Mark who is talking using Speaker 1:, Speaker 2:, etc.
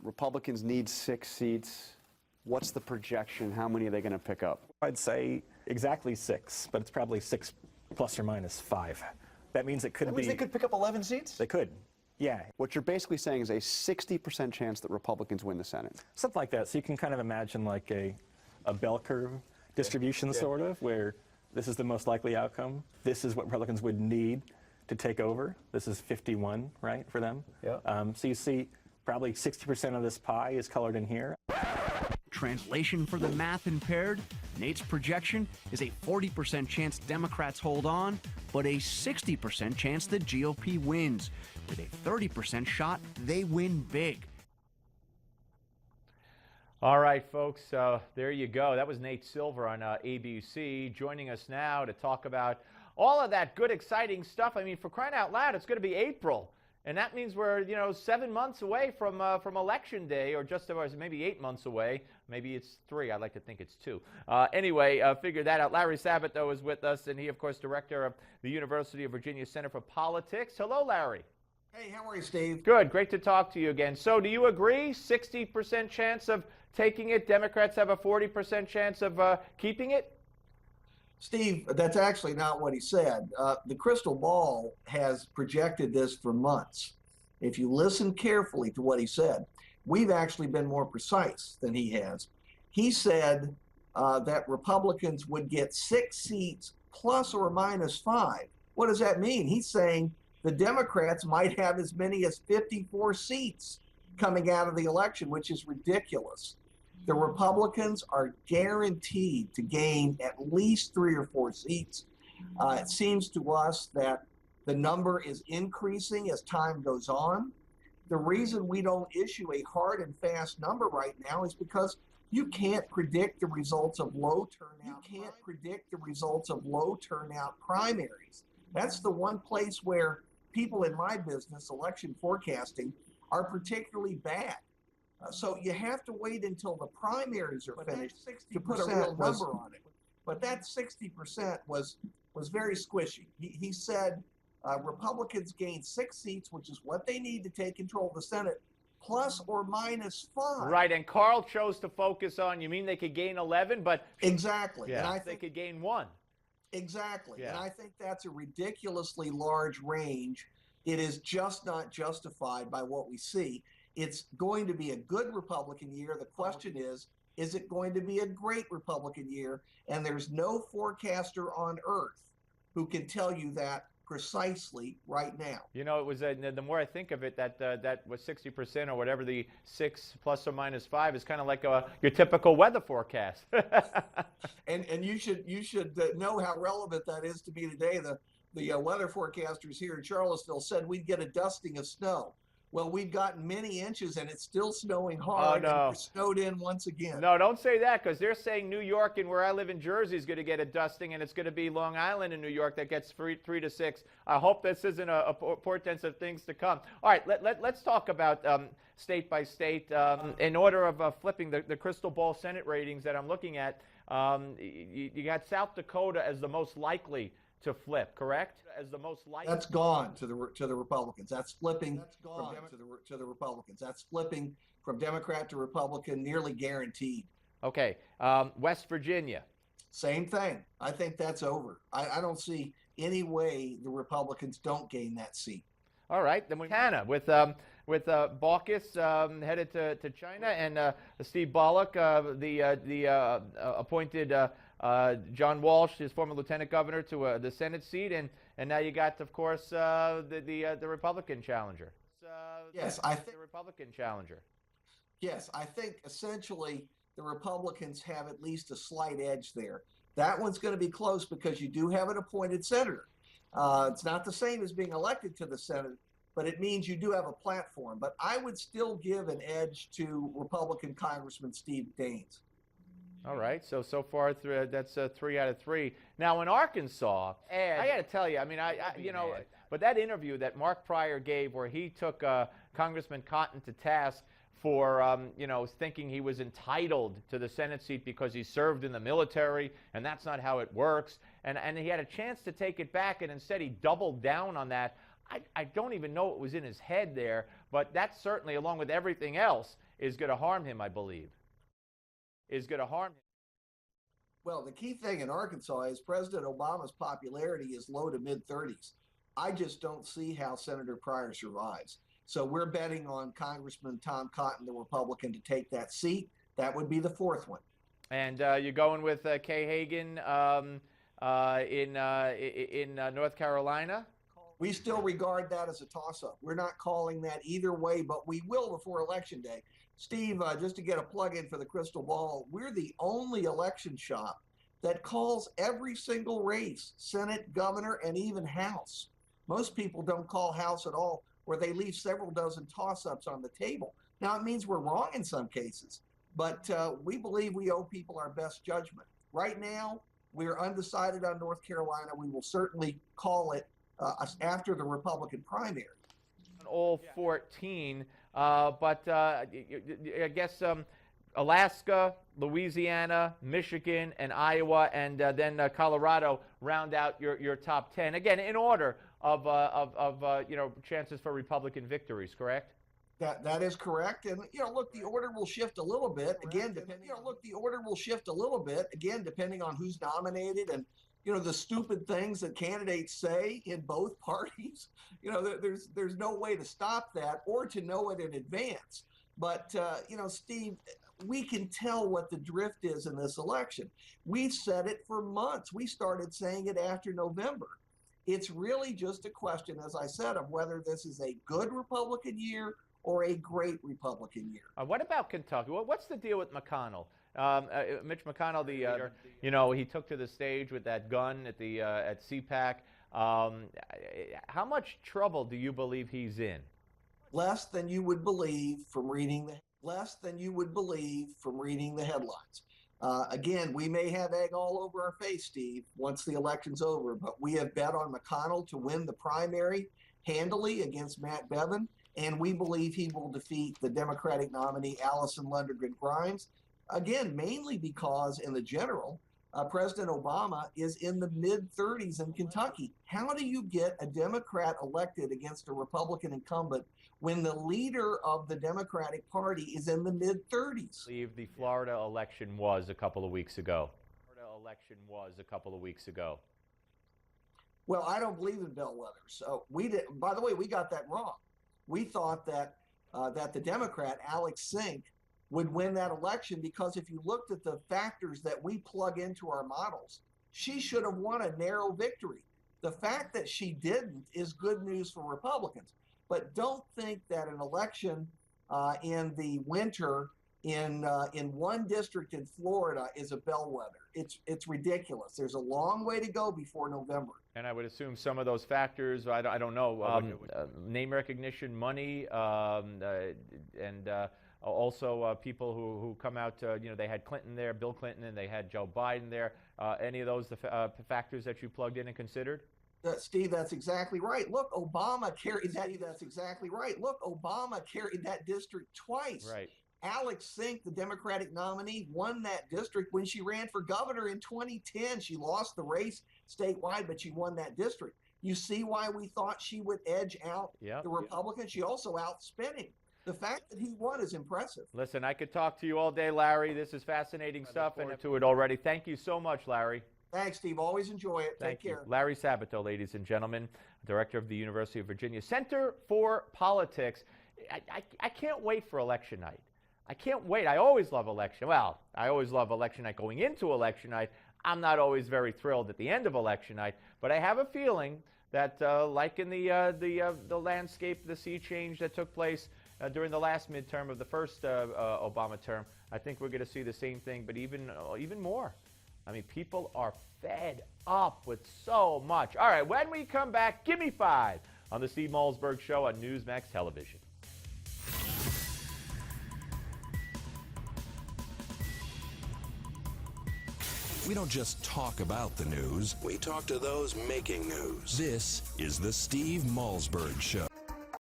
Speaker 1: Republicans need 6 seats. What's the projection? How many are they going to pick up?
Speaker 2: I'd say exactly 6, but it's probably 6 plus or minus 5. That means it could be...
Speaker 3: That means they could pick up 11 seats?
Speaker 2: They could, yeah.
Speaker 1: What you're basically saying is a 60% chance that Republicans win the Senate.
Speaker 2: Something like that. So you can kind of imagine like a bell curve distribution, sort of, where this is the most likely outcome. This is what Republicans would need to take over. This is 51, right, for them?
Speaker 3: Yeah.
Speaker 2: So you see probably 60% of this pie is colored in here.
Speaker 4: Translation for the math impaired, Nate's projection is a 40% chance Democrats hold on, but a 60% chance the GOP wins. With a 30% shot, they win big.
Speaker 5: All right, folks, there you go. That was Nate Silver on ABC, joining us now to talk about all of that good, exciting stuff. I mean, for crying out loud, it's going to be April. And that means we're, 7 months away from Election Day, or just about maybe 8 months away. Maybe it's 3. I'd like to think it's 2. Anyway, figure that out. Larry Sabato is with us, and he, of course, director of the University of Virginia Center for Politics. Hello, Larry.
Speaker 6: Hey, how are you, Steve?
Speaker 5: Good. Great to talk to you again. So do you agree? 60% chance of taking it. Democrats have a 40% chance of keeping it?
Speaker 6: Steve, that's actually not what he said. The crystal ball has projected this for months. If you listen carefully to what he said, we've actually been more precise than he has. He said that Republicans would get 6 seats plus or minus 5. What does that mean? He's saying the Democrats might have as many as 54 seats coming out of the election, which is ridiculous. The Republicans are guaranteed to gain at least 3 or 4 seats. It seems to us that the number is increasing as time goes on. The reason we don't issue a hard and fast number right now is because you can't predict the results of low turnout. You can't predict the results of low turnout primaries. That's the one place where people in my business, election forecasting, are particularly bad. So you have to wait until the primaries are finished to put a real number on it. But that 60% was very squishy. He said Republicans gain 6 seats, which is what they need to take control of the Senate, plus or minus 5.
Speaker 5: Right, and Carl chose to focus on, you mean they could gain 11, but...
Speaker 6: Exactly.
Speaker 5: Yeah,
Speaker 6: and I think
Speaker 5: they could gain 1.
Speaker 6: Exactly.
Speaker 5: Yeah.
Speaker 6: And I think that's a ridiculously large range. It is just not justified by what we see. It's going to be a good Republican year. The question is it going to be a great Republican year? And there's no forecaster on earth who can tell you that precisely right now.
Speaker 5: It was the more I think of it, that was 60% or whatever, the 6 plus or minus 5 is kind of like your typical weather forecast.
Speaker 6: and you should know how relevant that is to me today. The weather forecasters here in Charlottesville said we'd get a dusting of snow. Well, we've gotten many inches, and it's still snowing hard,
Speaker 5: Oh, no.
Speaker 6: and we're snowed in once again.
Speaker 5: No, don't say that, because they're saying New York and where I live in Jersey is going to get a dusting, and it's going to be Long Island and New York that gets 3 to 6. I hope this isn't a portent of things to come. All right, let's talk about state by state. In order of flipping the crystal ball Senate ratings that I'm looking at, you got South Dakota as the most likely to flip, correct? As the most likely.
Speaker 6: That's gone to the Republicans. That's flipping to the Republicans. That's flipping from Democrat to Republican, nearly guaranteed.
Speaker 5: Okay, West Virginia.
Speaker 6: Same thing. I think that's over. I don't see any way the Republicans don't gain that seat.
Speaker 5: All right, then we Montana with Baucus headed to China, and Steve Bullock, the appointed John Walsh, his former lieutenant governor, to the Senate seat, and now you got, of course, the Republican challenger.
Speaker 6: Yes, I think
Speaker 5: the Republican challenger.
Speaker 6: Yes, I think essentially the Republicans have at least a slight edge there. That one's going to be close because you do have an appointed senator. It's not the same as being elected to the Senate, but it means you do have a platform. But I would still give an edge to Republican Congressman Steve Daines.
Speaker 5: All right, so far that's 3 out of 3. Now in Arkansas, I got to tell you, I mean, but that interview that Mark Pryor gave, where he took Congressman Cotton to task for thinking he was entitled to the Senate seat because he served in the military, and that's not how it works. And he had a chance to take it back, and instead he doubled down on that. I don't even know what was in his head there, But that certainly, along with everything else, is going to harm him, I believe. Is going to harm him.
Speaker 6: Well, the key thing in Arkansas is President Obama's popularity is low to mid-30s. I just don't see how Senator Pryor survives. So we're betting on Congressman Tom Cotton, the Republican, to take that seat. That would be the fourth one.
Speaker 5: And you're going with Kay Hagan in North Carolina?
Speaker 6: We still regard that as a toss-up. We're not calling that either way, but we will before Election Day. Steve, just to get a plug-in for the crystal ball, we're the only election shop that calls every single race, Senate, governor, and even House. Most people don't call House at all, or they leave several dozen toss-ups on the table. Now, it means we're wrong in some cases, but we believe we owe people our best judgment. Right now, we're undecided on North Carolina. We will certainly call it after the Republican primary.
Speaker 5: All 14, but I guess Alaska, Louisiana, Michigan, and Iowa, and then Colorado round out your top 10. Again, in order of chances for Republican victories, correct?
Speaker 6: That is correct, and look, the order will shift a little bit again. Depending on who's nominated and the stupid things that candidates say in both parties. There's no way to stop that or to know it in advance. But Steve, we can tell what the drift is in this election. We've said it for months. We started saying it after November. It's really just a question, as I said, of whether this is a good Republican year or a great Republican year.
Speaker 5: What about Kentucky? What's the deal with McConnell? Mitch McConnell, he took to the stage with that gun at CPAC. How much trouble do you believe he's in?
Speaker 6: Less than you would believe from reading the headlines. Again, we may have egg all over our face, Steve, once the election's over, but we have bet on McConnell to win the primary handily against Matt Bevin, and we believe he will defeat the Democratic nominee, Allison Lundergan Grimes, again, mainly because in the general, President Obama is in the mid-30s in Kentucky. How do you get a Democrat elected against a Republican incumbent when the leader of the Democratic Party is in the mid-30s?
Speaker 5: I believe the Florida election was a couple of weeks ago.
Speaker 6: Well, I don't believe in bellwethers. So by the way, we got that wrong. We thought that the Democrat, Alex Sink, would win that election because if you looked at the factors that we plug into our models, she should have won a narrow victory. The fact that she didn't is good news for Republicans. But don't think that an election in the winter in one district in Florida is a bellwether. It's ridiculous. There's a long way to go before November.
Speaker 5: And I would assume some of those factors, I don't know, name recognition, money, and also people who come out, they had Clinton there, Bill Clinton, and they had Joe Biden there. Any of those factors that you plugged in and considered?
Speaker 6: Steve, that's exactly right. Look, Obama carried that. That's exactly right. Look, Obama carried that district twice.
Speaker 5: Right.
Speaker 6: Alex Sink, the Democratic nominee, won that district when she ran for governor in 2010. She lost the race statewide, but she won that district. You see why we thought she would edge out the Republicans? She also outspent him. The fact that he won is impressive.
Speaker 5: Listen, I could talk to you all day, Larry. This is fascinating stuff, and to it already. Thank you so much, Larry.
Speaker 6: Thanks, Steve. Always enjoy it. Take care.
Speaker 5: Larry Sabato, ladies and gentlemen, director of the University of Virginia Center for Politics. I can't wait for election night. I can't wait. I always love election. Well, I always love election night going into election night. I'm not always very thrilled at the end of election night, but I have a feeling that, like in the landscape, the sea change that took place during the last midterm of the first Obama term, I think we're going to see the same thing, but even more. I mean, people are fed up with so much. All right, when we come back, give me 5 on the Steve Malzberg Show on Newsmax Television.
Speaker 3: We don't just talk about the news, we talk to those making news. This is the Steve Malzberg Show.